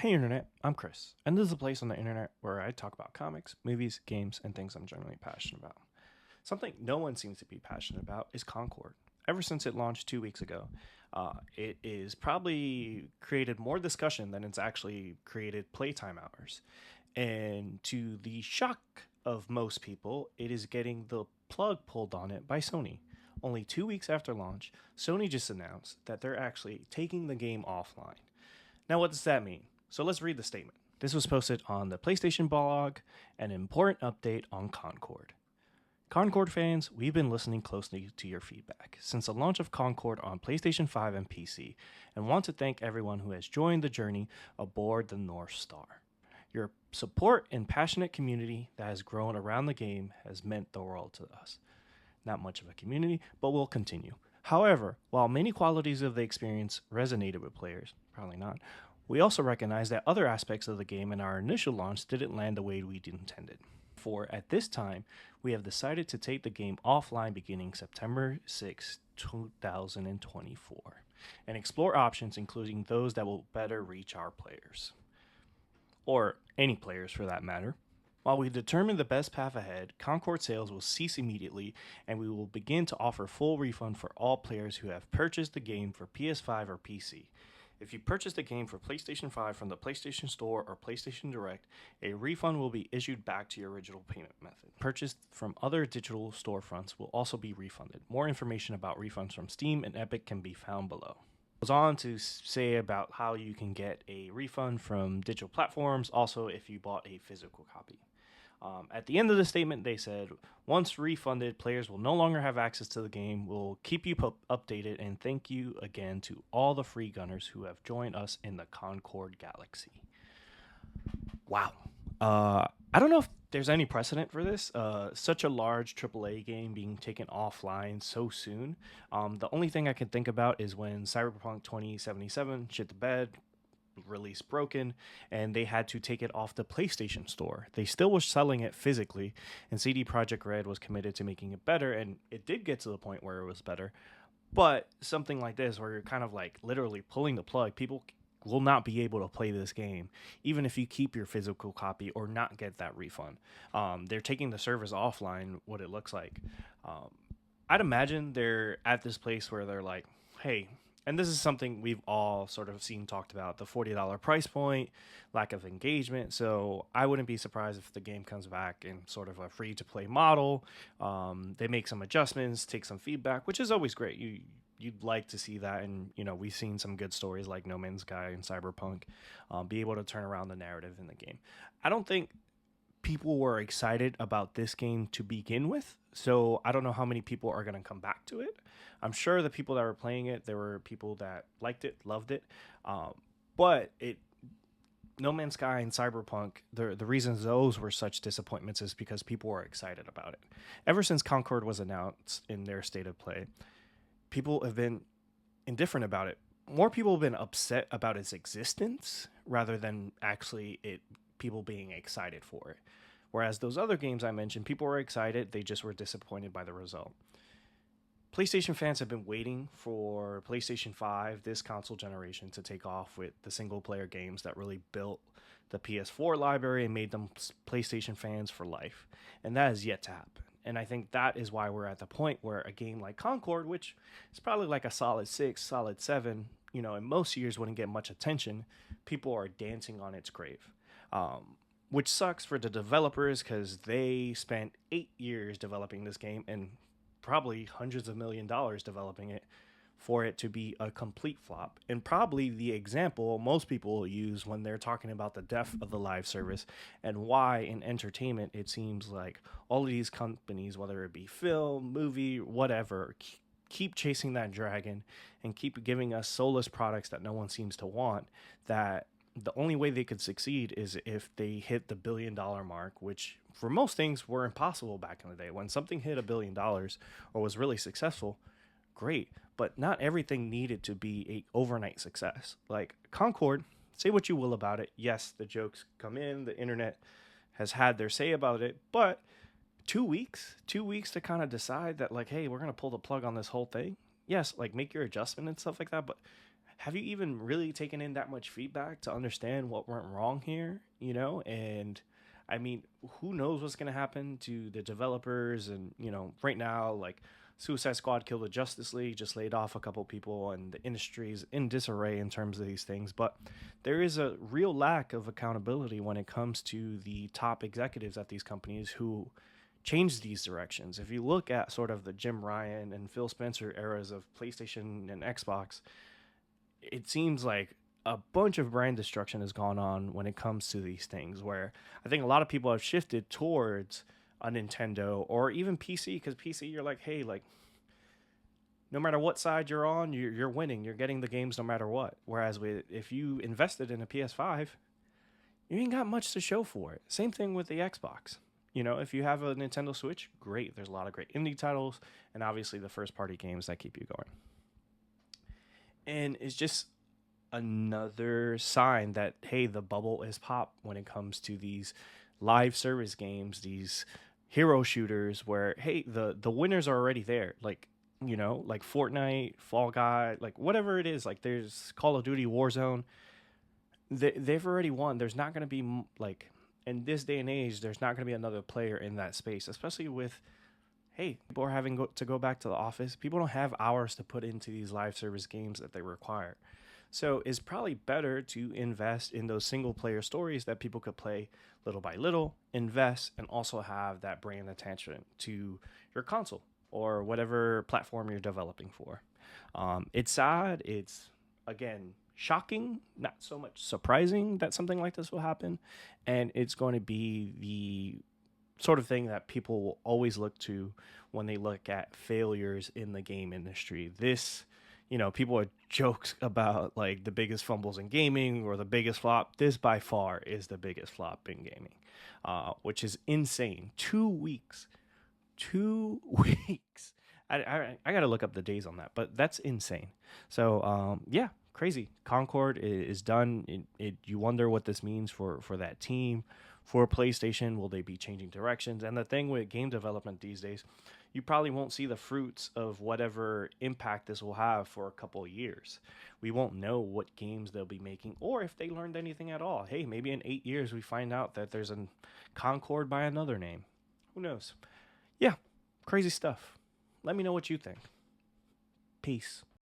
Hey Internet, I'm Chris, and this is a place on the internet where I talk about comics, movies, games, and things I'm generally passionate about. Something no one seems to be passionate about is Concord. Ever since it launched 2 weeks ago, it is probably created more discussion than it's actually created playtime hours. And to the shock of most people, it is getting the plug pulled on it by Sony. Only 2 weeks after launch, Sony just announced that they're actually taking the game offline. Now, what does that mean? So let's read the statement. This was posted on the PlayStation blog, an important update on Concord. Concord fans, we've been listening closely to your feedback since the launch of Concord on PlayStation 5 and PC, and want to thank everyone who has joined the journey aboard the North Star. Your support and passionate community that has grown around the game has meant the world to us. Not much of a community, but we'll continue. However, while many qualities of the experience resonated with players, probably not, we also recognize that other aspects of the game in our initial launch didn't land the way we intended. For at this time, we have decided to take the game offline beginning September 6, 2024, and explore options including those that will better reach our players. Or any players for that matter. While we determine the best path ahead, Concord sales will cease immediately, and we will begin to offer full refund for all players who have purchased the game for PS5 or PC. If you purchase the game for PlayStation 5 from the PlayStation Store or PlayStation Direct, a refund will be issued back to your original payment method. Purchased from other digital storefronts will also be refunded. More information about refunds from Steam and Epic can be found below. Goes on to say about how you can get a refund from digital platforms, also if you bought a physical copy. At the end of the statement, they said, once refunded, players will no longer have access to the game. We'll keep you updated, and thank you again to all the free gunners who have joined us in the Concord Galaxy. Wow. I don't know if there's any precedent for this. Such a large AAA game being taken offline so soon. The only thing I can think about is when Cyberpunk 2077 shit the bed, release broken, and they had to take it off the PlayStation Store. They still were selling it physically, and CD Projekt Red was committed to making it better, and it did get to the point where it was better. But something like this, where you're kind of like literally pulling the plug, people will not be able to play this game, even if you keep your physical copy or not get that refund. They're taking the service offline, what it looks like. I'd imagine they're at this place where they're like, hey, and this is something we've all sort of seen talked about, the $40 price point, lack of engagement. So I wouldn't be surprised if the game comes back in sort of a free to play model. They make some adjustments, take some feedback, which is always great. You'd like to see that, and we've seen some good stories like No Man's Sky and Cyberpunk be able to turn around the narrative in the game. I don't think people were excited about this game to begin with, so I don't know how many people are going to come back to it. I'm sure the people that were playing it, there were people that liked it, loved it, but No Man's Sky and Cyberpunk, the reasons those were such disappointments is because people were excited about it. Ever since Concord was announced in their state of play, people have been indifferent about it. More people have been upset about its existence rather than actually people being excited for it. Whereas those other games I mentioned, people were excited, they just were disappointed by the result. PlayStation fans have been waiting for PlayStation 5, this console generation, to take off with the single player games that really built the PS4 library and made them PlayStation fans for life. And that is yet to happen. And I think that is why we're at the point where a game like Concord, which is probably like a solid 6, solid 7, in most years wouldn't get much attention, people are dancing on its grave. Which sucks for the developers because they spent 8 years developing this game and probably hundreds of $1,000,000 developing it for it to be a complete flop. And probably the example most people use when they're talking about the death of the live service and why in entertainment it seems like all of these companies, whether it be film, movie, whatever, keep chasing that dragon and keep giving us soulless products that no one seems to want, that the only way they could succeed is if they hit the $1 billion mark, which for most things were impossible back in the day. When something hit $1 billion or was really successful, great, but not everything needed to be a overnight success. Like Concord, say what you will about it. Yes, the jokes come in, the internet has had their say about it, but 2 weeks to kind of decide that, like, hey, we're going to pull the plug on this whole thing. Yes, like make your adjustment and stuff like that, but have you even really taken in that much feedback to understand what went wrong here? And I mean, who knows what's going to happen to the developers? And, right now, like Suicide Squad killed the Justice League, just laid off a couple people, and the industry's in disarray in terms of these things. But there is a real lack of accountability when it comes to the top executives at these companies who change these directions. If you look at sort of the Jim Ryan and Phil Spencer eras of PlayStation and Xbox, it seems like a bunch of brand destruction has gone on when it comes to these things, where I think a lot of people have shifted towards a Nintendo or even PC, because PC, you're like, hey, like, no matter what side you're on, you're winning. You're getting the games no matter what. Whereas if you invested in a PS5, you ain't got much to show for it. Same thing with the Xbox. If you have a Nintendo Switch, great. There's a lot of great indie titles and obviously the first party games that keep you going. And it's just another sign that, hey, the bubble is popped when it comes to these live service games, these hero shooters where, hey, the winners are already there. Like, like Fortnite, Fall Guy, like whatever it is, like there's Call of Duty Warzone. They've already won. There's not going to be, like, in this day and age, there's not going to be another player in that space, especially with, hey, people are having to go back to the office. People don't have hours to put into these live service games that they require. So it's probably better to invest in those single player stories that people could play little by little, invest, and also have that brand attention to your console or whatever platform you're developing for. It's sad. It's, again, shocking, not so much surprising that something like this will happen. And it's going to be the sort of thing that people will always look to when they look at failures in the game industry. People are jokes about like the biggest fumbles in gaming or the biggest flop. This by far is the biggest flop in gaming, which is insane. 2 weeks. 2 weeks. I got to look up the days on that, but that's insane. So, yeah, crazy. Concord is done. You wonder what this means for that team. For PlayStation, will they be changing directions? And the thing with game development these days, you probably won't see the fruits of whatever impact this will have for a couple of years. We won't know what games they'll be making or if they learned anything at all. Hey, maybe in 8 years we find out that there's a Concord by another name. Who knows? Yeah, crazy stuff. Let me know what you think. Peace.